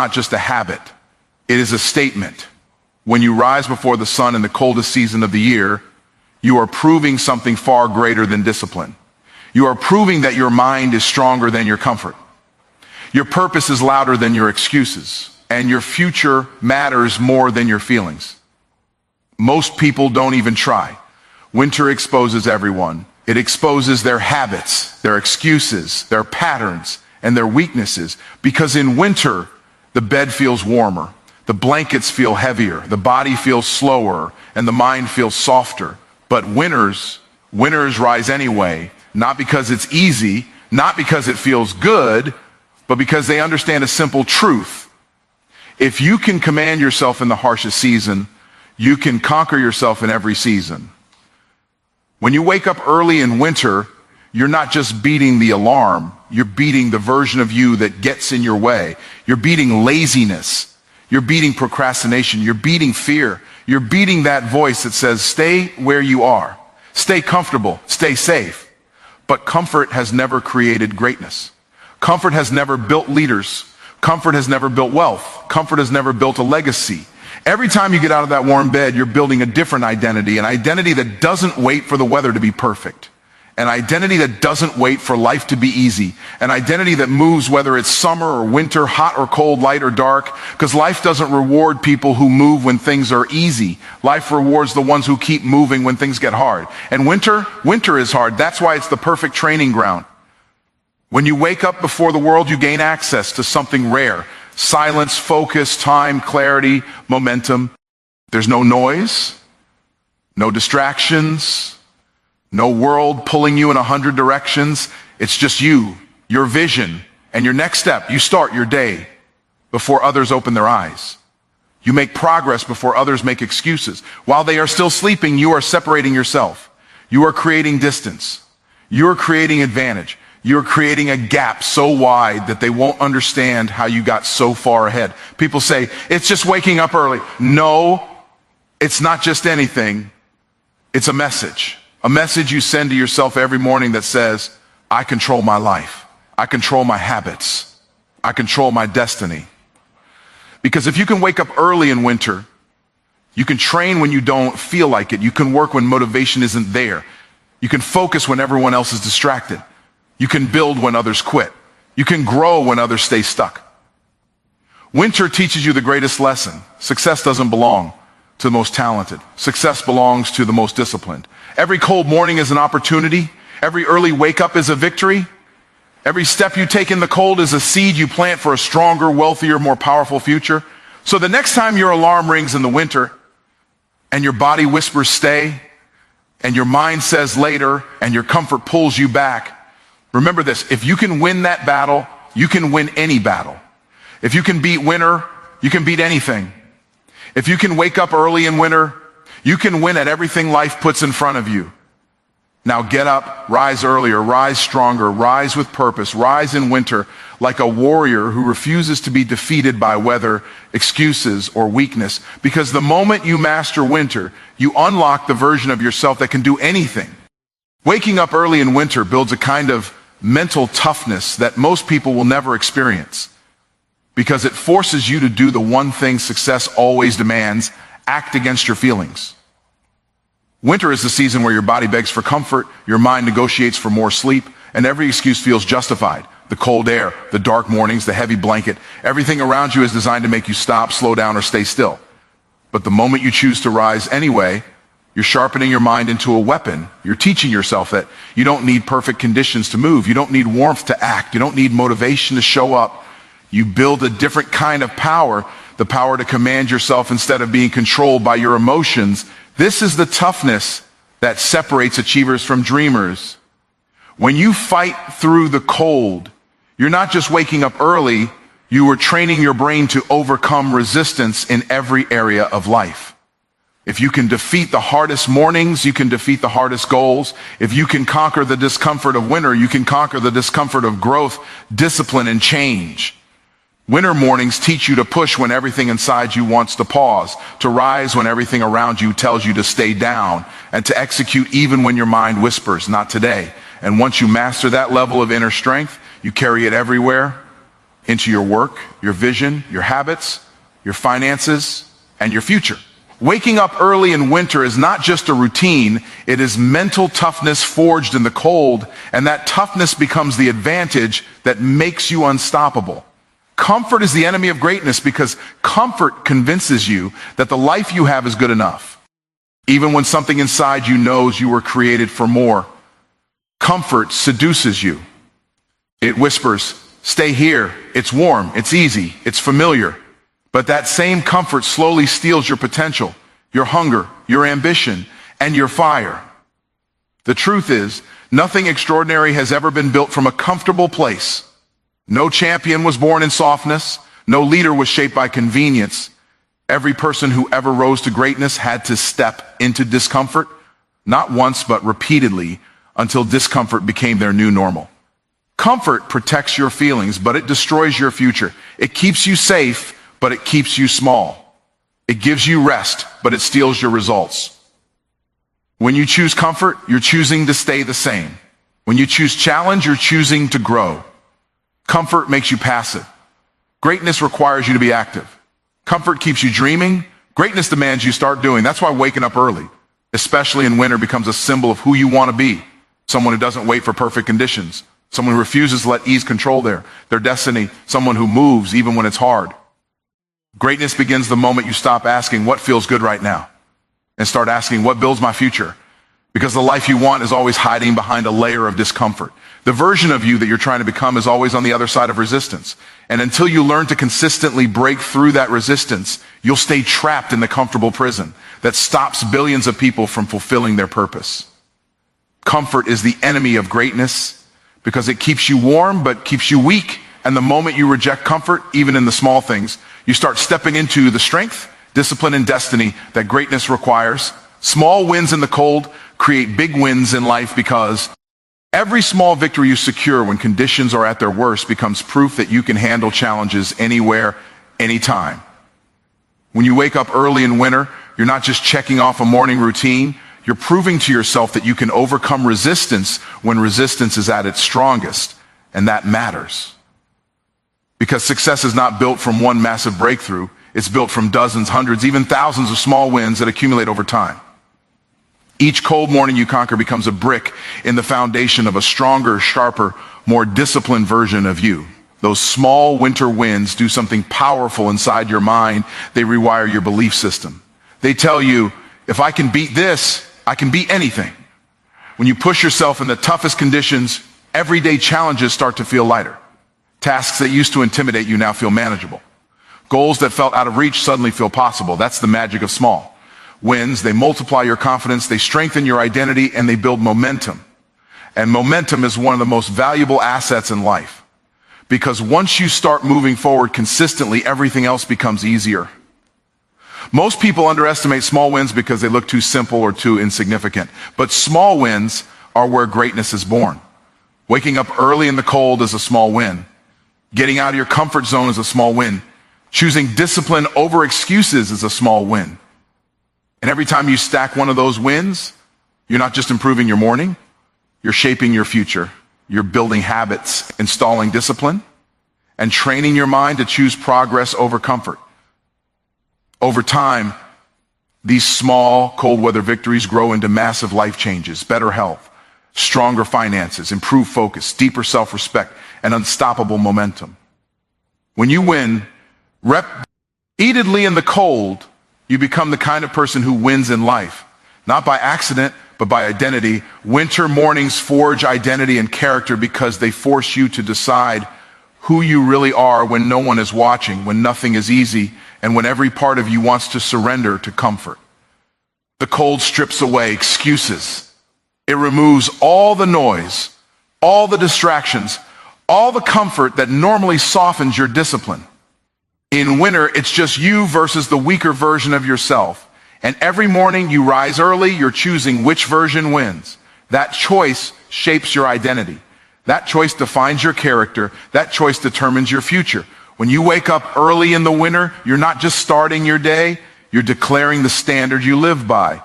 not just a habit. It is a statement. When you rise before the sun in the coldest season of the year, you are proving something far greater than discipline. You are proving that your mind is stronger than your comfort. Your purpose is louder than your excuses, and your future matters more than your feelings. Most people don't even try. Winter exposes everyone. It exposes their habits, their excuses, their patterns, and their weaknesses, because in winter, the bed feels warmer, the blankets feel heavier, the body feels slower, and the mind feels softer. But winners rise anyway, not because it's easy, not because it feels good, but because they understand a simple truth. If you can command yourself in the harshest season, you can conquer yourself in every season. When you wake up early in winter, you're not just beating the alarm, you're beating the version of you that gets in your way. You're beating laziness. You're beating procrastination. You're beating fear. You're beating that voice that says, stay where you are. Stay comfortable. Stay safe. But comfort has never created greatness. Comfort has never built leaders. Comfort has never built wealth. Comfort has never built a legacy. Every time you get out of that warm bed, you're building a different identity, an identity that doesn't wait for the weather to be perfect, an identity that doesn't wait for life to be easy, an identity that moves whether it's summer or winter, hot or cold, light or dark, because life doesn't reward people who move when things are easy. Life rewards the ones who keep moving when things get hard. And winter is hard. That's why it's the perfect training ground. When you wake up before the world, you gain access to something rare. Silence, focus, time, clarity, momentum. There's no noise, no distractions, no world pulling you in 100 directions. It's just you, your vision, and your next step. You start your day before others open their eyes. You make progress before others make excuses. While they are still sleeping, you are separating yourself. You are creating distance. You are creating advantage. You're creating a gap so wide that they won't understand how you got so far ahead. People say, it's just waking up early. No, it's not just anything. It's a message. A message you send to yourself every morning that says, I control my life. I control my habits. I control my destiny. Because if you can wake up early in winter, you can train when you don't feel like it. You can work when motivation isn't there. You can focus when everyone else is distracted. You can build when others quit. You can grow when others stay stuck. Winter teaches you the greatest lesson. Success doesn't belong to the most talented. Success belongs to the most disciplined. Every cold morning is an opportunity. Every early wake up is a victory. Every step you take in the cold is a seed you plant for a stronger, wealthier, more powerful future. So the next time your alarm rings in the winter and your body whispers stay and your mind says later and your comfort pulls you back, remember this, if you can win that battle, you can win any battle. If you can beat winter, you can beat anything. If you can wake up early in winter, you can win at everything life puts in front of you. Now get up, rise earlier, rise stronger, rise with purpose, rise in winter like a warrior who refuses to be defeated by weather, excuses, or weakness. Because the moment you master winter, you unlock the version of yourself that can do anything. Waking up early in winter builds a kind of mental toughness that most people will never experience, because it forces you to do the one thing success always demands: act against your feelings. Winter is the season where your body begs for comfort, your mind negotiates for more sleep, and every excuse feels justified. The cold air, the dark mornings, the heavy blanket, everything around you is designed to make you stop, slow down, or stay still. But the moment you choose to rise anyway, you're sharpening your mind into a weapon. You're teaching yourself that you don't need perfect conditions to move. You don't need warmth to act. You don't need motivation to show up. You build a different kind of power, the power to command yourself instead of being controlled by your emotions. This is the toughness that separates achievers from dreamers. When you fight through the cold, you're not just waking up early, you are training your brain to overcome resistance in every area of life. If you can defeat the hardest mornings, you can defeat the hardest goals. If you can conquer the discomfort of winter, you can conquer the discomfort of growth, discipline, and change. Winter mornings teach you to push when everything inside you wants to pause, to rise when everything around you tells you to stay down, and to execute even when your mind whispers, not today. And once you master that level of inner strength, you carry it everywhere, into your work, your vision, your habits, your finances, and your future. Waking up early in winter is not just a routine, it is mental toughness forged in the cold, and that toughness becomes the advantage that makes you unstoppable. Comfort is the enemy of greatness because comfort convinces you that the life you have is good enough. Even when something inside you knows you were created for more, comfort seduces you. It whispers, "Stay here, it's warm, it's easy, it's familiar." But that same comfort slowly steals your potential, your hunger, your ambition, and your fire. The truth is, nothing extraordinary has ever been built from a comfortable place. No champion was born in softness. No leader was shaped by convenience. Every person who ever rose to greatness had to step into discomfort, not once but repeatedly, until discomfort became their new normal. Comfort protects your feelings, but it destroys your future. It keeps you safe, but it keeps you small. It gives you rest, but it steals your results. When you choose comfort, you're choosing to stay the same. When you choose challenge, you're choosing to grow. Comfort makes you passive. Greatness requires you to be active. Comfort keeps you dreaming. Greatness demands you start doing. That's why waking up early, especially in winter, becomes a symbol of who you want to be. Someone who doesn't wait for perfect conditions. Someone who refuses to let ease control their destiny. Someone who moves even when it's hard. Greatness begins the moment you stop asking what feels good right now and start asking what builds my future. Because the life you want is always hiding behind a layer of discomfort. The version of you that you're trying to become is always on the other side of resistance. And until you learn to consistently break through that resistance, you'll stay trapped in the comfortable prison that stops billions of people from fulfilling their purpose. Comfort is the enemy of greatness because it keeps you warm but keeps you weak. And the moment you reject comfort, even in the small things, you start stepping into the strength, discipline, and destiny that greatness requires. Small wins in the cold create big wins in life because every small victory you secure when conditions are at their worst becomes proof that you can handle challenges anywhere, anytime. When you wake up early in winter, you're not just checking off a morning routine, you're proving to yourself that you can overcome resistance when resistance is at its strongest, and that matters. Because success is not built from one massive breakthrough, it's built from dozens, hundreds, even thousands of small wins that accumulate over time. Each cold morning you conquer becomes a brick in the foundation of a stronger, sharper, more disciplined version of you. Those small winter wins do something powerful inside your mind. They rewire your belief system. They tell you, if I can beat this, I can beat anything. When you push yourself in the toughest conditions, everyday challenges start to feel lighter. Tasks that used to intimidate you now feel manageable. Goals that felt out of reach suddenly feel possible. That's the magic of small wins. They multiply your confidence, they strengthen your identity, and they build momentum. And momentum is one of the most valuable assets in life. Because once you start moving forward consistently, everything else becomes easier. Most people underestimate small wins because they look too simple or too insignificant. But small wins are where greatness is born. Waking up early in the cold is a small win. Getting out of your comfort zone is a small win. Choosing discipline over excuses is a small win. And every time you stack one of those wins, you're not just improving your morning, you're shaping your future. You're building habits, installing discipline, and training your mind to choose progress over comfort. Over time, these small cold weather victories grow into massive life changes, better health, stronger finances, improved focus, deeper self-respect, and unstoppable momentum. When you win repeatedly in the cold, you become the kind of person who wins in life, not by accident, but by identity. Winter mornings forge identity and character because they force you to decide who you really are when no one is watching, when nothing is easy, and when every part of you wants to surrender to comfort. The cold strips away excuses. It removes all the noise, all the distractions, all the comfort that normally softens your discipline. In winter, it's just you versus the weaker version of yourself. And every morning you rise early, you're choosing which version wins. That choice shapes your identity. That choice defines your character. That choice determines your future. When you wake up early in the winter, you're not just starting your day, you're declaring the standard you live by.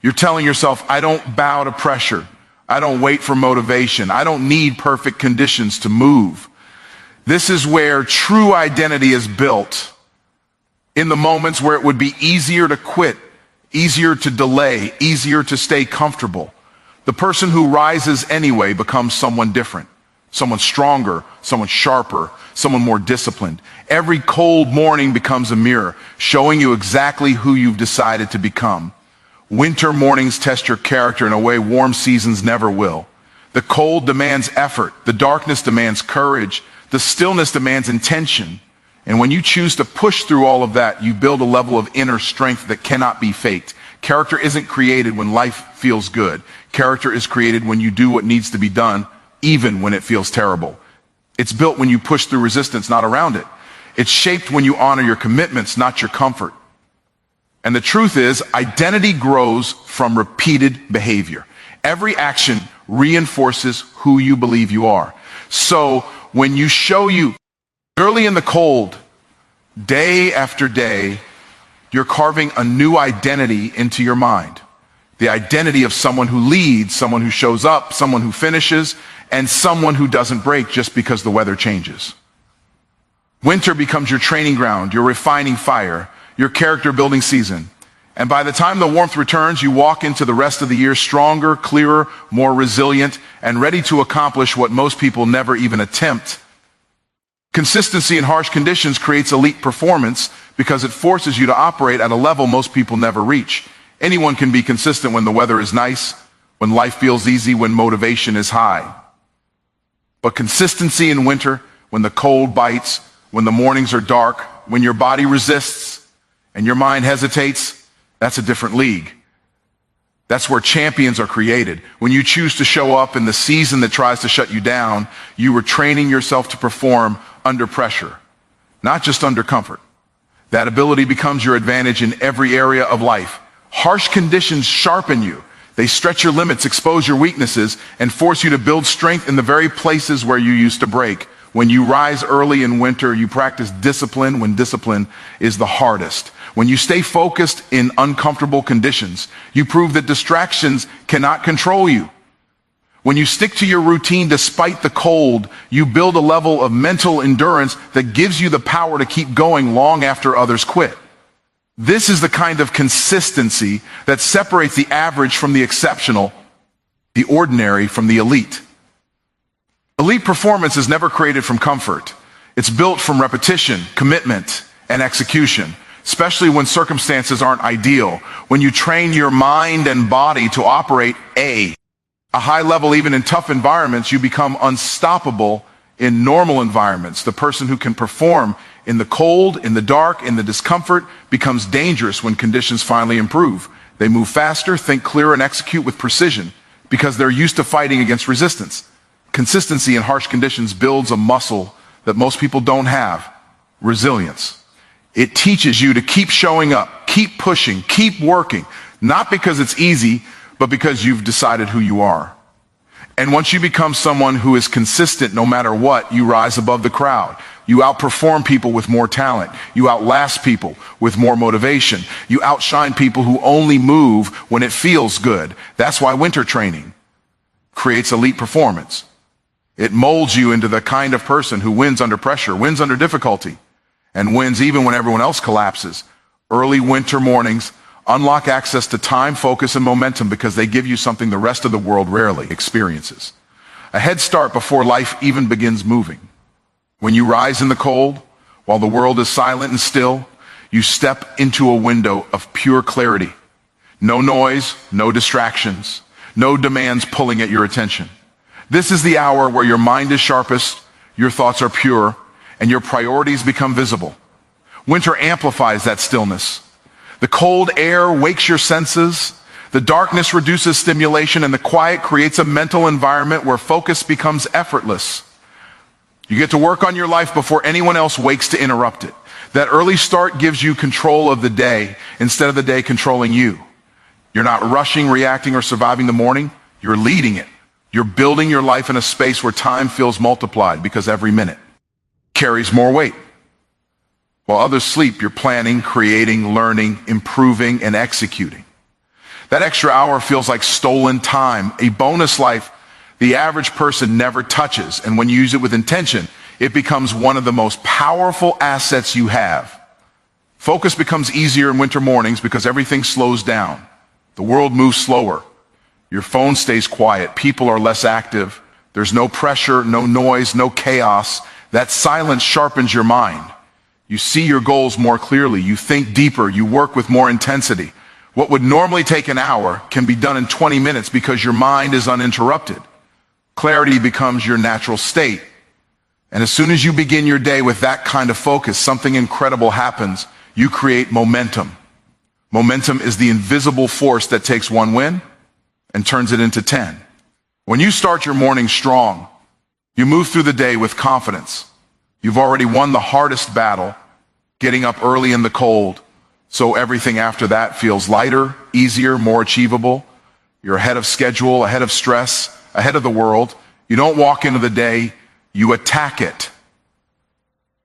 You're telling yourself, I don't bow to pressure. I don't wait for motivation. I don't need perfect conditions to move. This is where true identity is built, in the moments where it would be easier to quit, easier to delay, easier to stay comfortable. The person who rises anyway becomes someone different, someone stronger, someone sharper, someone more disciplined. Every cold morning becomes a mirror, showing you exactly who you've decided to become. Winter mornings test your character in a way warm seasons never will. The cold demands effort. The darkness demands courage. The stillness demands intention. And when you choose to push through all of that, you build a level of inner strength that cannot be faked. Character isn't created when life feels good. Character is created when you do what needs to be done, even when it feels terrible. It's built when you push through resistance, not around it. It's shaped when you honor your commitments, not your comfort. And the truth is, identity grows from repeated behavior. Every action reinforces who you believe you are. So when you show you early in the cold, day after day, you're carving a new identity into your mind. The identity of someone who leads, someone who shows up, someone who finishes, and someone who doesn't break just because the weather changes. Winter becomes your training ground, your refining fire, your character building season. And by the time the warmth returns, you walk into the rest of the year stronger, clearer, more resilient, and ready to accomplish what most people never even attempt. Consistency in harsh conditions creates elite performance because it forces you to operate at a level most people never reach. Anyone can be consistent when the weather is nice, when life feels easy, when motivation is high. But consistency in winter, when the cold bites, when the mornings are dark, when your body resists and your mind hesitates, that's a different league. That's where champions are created. When you choose to show up in the season that tries to shut you down, you are training yourself to perform under pressure, not just under comfort. That ability becomes your advantage in every area of life. Harsh conditions sharpen you. They stretch your limits, expose your weaknesses, and force you to build strength in the very places where you used to break. When you rise early in winter, you practice discipline when discipline is the hardest. When you stay focused in uncomfortable conditions, you prove that distractions cannot control you. When you stick to your routine despite the cold, you build a level of mental endurance that gives you the power to keep going long after others quit. This is the kind of consistency that separates the average from the exceptional, the ordinary from the elite. Elite performance is never created from comfort. It's built from repetition, commitment, and execution, especially when circumstances aren't ideal. When you train your mind and body to operate a high level even in tough environments, you become unstoppable in normal environments. The person who can perform in the cold, in the dark, in the discomfort becomes dangerous when conditions finally improve. They move faster, think clearer, and execute with precision because they're used to fighting against resistance. Consistency in harsh conditions builds a muscle that most people don't have: resilience. It teaches you to keep showing up, keep pushing, keep working, not because it's easy, but because you've decided who you are. And once you become someone who is consistent no matter what, you rise above the crowd. You outperform people with more talent. You outlast people with more motivation. You outshine people who only move when it feels good. That's why winter training creates elite performance. It molds you into the kind of person who wins under pressure, wins under difficulty, and wins even when everyone else collapses. Early winter mornings unlock access to time, focus, and momentum because they give you something the rest of the world rarely experiences: a head start before life even begins moving. When you rise in the cold, while the world is silent and still, you step into a window of pure clarity. No noise, no distractions, no demands pulling at your attention. This is the hour where your mind is sharpest, your thoughts are pure, and your priorities become visible. Winter amplifies that stillness. The cold air wakes your senses, the darkness reduces stimulation, and the quiet creates a mental environment where focus becomes effortless. You get to work on your life before anyone else wakes to interrupt it. That early start gives you control of the day instead of the day controlling you. You're not rushing, reacting, or surviving the morning. You're leading it. You're building your life in a space where time feels multiplied because every minute carries more weight. While others sleep, you're planning, creating, learning, improving, and executing. That extra hour feels like stolen time, a bonus life the average person never touches. And when you use it with intention, It becomes one of the most powerful assets you have. Focus becomes easier in winter mornings because everything slows down. The world moves slower. Your phone stays quiet. People are less active. There's no pressure, no noise, no chaos. That silence sharpens your mind. You see your goals more clearly. You think deeper. You work with more intensity. What would normally take an hour can be done in 20 minutes because your mind is uninterrupted. Clarity becomes your natural state. And as soon as you begin your day with that kind of focus, something incredible happens. You create momentum. Momentum is the invisible force that takes one win and turns it into 10. When you start your morning strong, you move through the day with confidence. You've already won the hardest battle, getting up early in the cold, so everything after that feels lighter, easier, more achievable. You're ahead of schedule, ahead of stress, ahead of the world. You don't walk into the day, you attack it.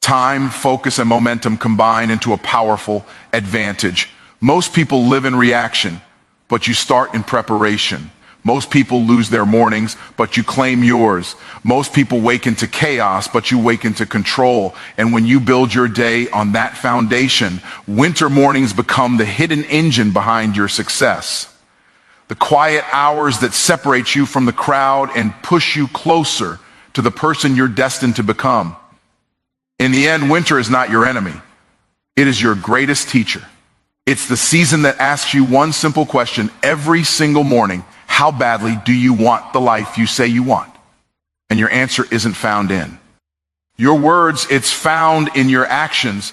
Time, focus, and momentum combine into a powerful advantage. Most people live in reaction, but you start in preparation. Most people lose their mornings, but you claim yours. Most people wake into chaos, but you wake into control. And when you build your day on that foundation, winter mornings become the hidden engine behind your success. The quiet hours that separate you from the crowd and push you closer to the person you're destined to become. In the end, winter is not your enemy. It is your greatest teacher. It's the season that asks you one simple question every single morning. How badly do you want the life you say you want? And your answer isn't found in your words, it's found in your actions.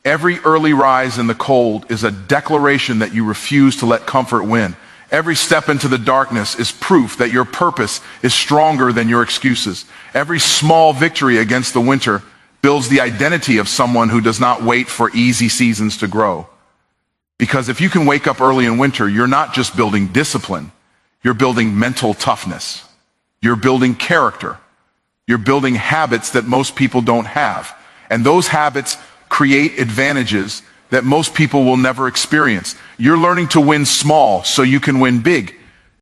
Every early rise in the cold is a declaration that you refuse to let comfort win. Every step into the darkness is proof that your purpose is stronger than your excuses. Every small victory against the winter builds the identity of someone who does not wait for easy seasons to grow. Because if you can wake up early in winter, you're not just building discipline. You're building mental toughness. You're building character. You're building habits that most people don't have. And those habits create advantages that most people will never experience. You're learning to win small so you can win big.